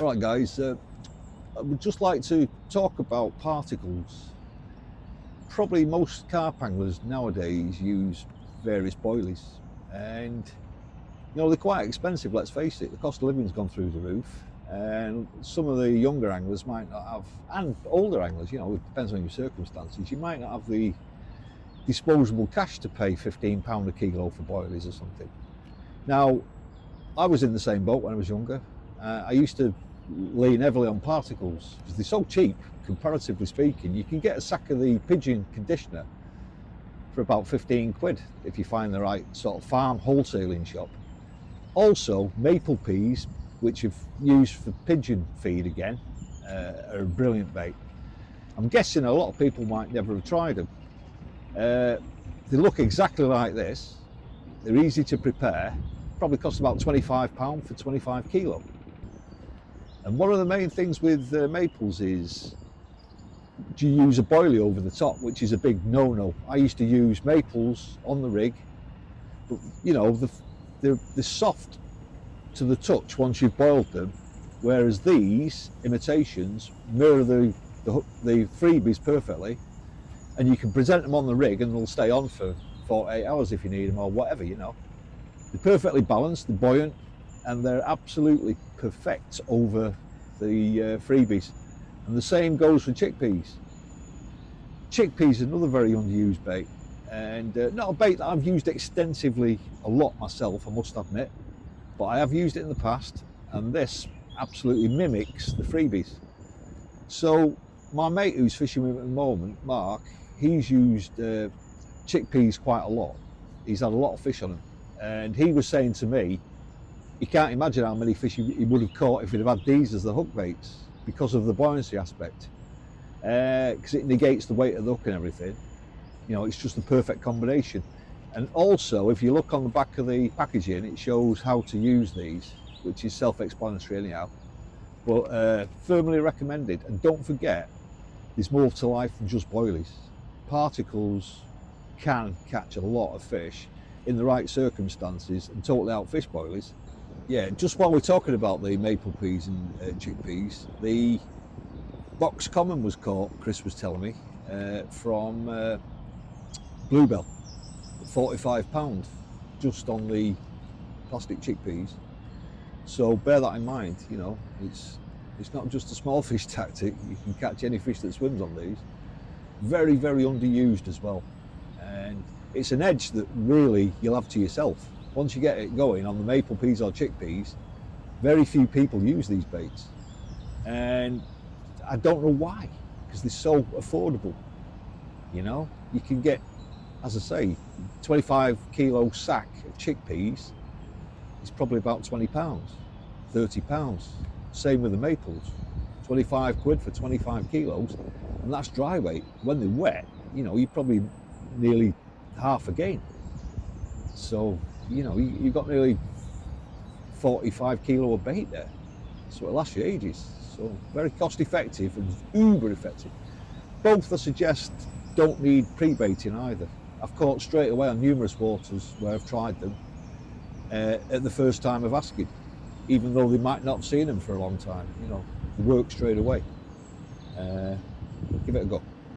Right guys, I would just like to talk about particles. Probably most carp anglers nowadays use various boilies, and they're quite expensive, let's face it. The cost of living's gone through the roof, and some of the younger anglers might not have, and older anglers, it depends on your circumstances, you might not have the disposable cash to pay £15 a kilo for boilies or something. Now, I was in the same boat when I was younger. I used to lean heavily on particles because they're so cheap, comparatively speaking. You can get a sack of the pigeon conditioner for about 15 quid if you find the right sort of farm wholesaling shop. Also, maple peas, which are used for pigeon feed again, are a brilliant bait. I'm guessing a lot of people might never have tried them. They look exactly like this. They're easy to prepare. Probably cost about £25 for 25 kilo. And one of the main things with maples is, do you use a boilie over the top, which is a big no-no. I used to use maples on the rig, but they're soft to the touch once you've boiled them, whereas these imitations mirror the freebies perfectly, and you can present them on the rig and they'll stay on for 48 hours if you need them, or whatever. They're perfectly balanced, they're buoyant, and they're absolutely perfect over the freebies. And the same goes for chickpeas. Chickpeas are another very underused bait, and not a bait that I've used extensively a lot myself, I must admit, but I have used it in the past, and this absolutely mimics the freebies. So my mate who's fishing with me at the moment, Mark, he's used chickpeas quite a lot. He's had a lot of fish on them, and he was saying to me, you can't imagine how many fish he would have caught if he'd have had these as the hook baits, because of the buoyancy aspect. Because it negates the weight of the hook and everything. It's just the perfect combination. And also, if you look on the back of the packaging, it shows how to use these, which is self-explanatory anyhow. But firmly recommended. And don't forget, there's more to life than just boilies. Particles can catch a lot of fish in the right circumstances and totally outfish boilies. Yeah, just while we're talking about the maple peas and chickpeas, the box common was caught, Chris was telling me, from Bluebell, £45 just on the plastic chickpeas. So bear that in mind. It's not just a small fish tactic. You can catch any fish that swims on these. Very, very underused as well, and it's an edge that really you'll have to yourself. Once you get it going on the maple peas or chickpeas, very few people use these baits, and I don't know why, because they're so affordable. You can get, as I say, 25 kilo sack of chickpeas is probably about £20, £30. Same with the maples, 25 quid for 25 kilos, and that's dry weight. When they're wet, you're probably nearly half a gain. So you've got nearly 45 kilo of bait there, so it lasts you ages. So very cost effective and uber effective. Both, I suggest, don't need pre-baiting either. I've caught straight away on numerous waters where I've tried them at the first time of asking, even though they might not have seen them for a long time. They work straight away. Give it a go.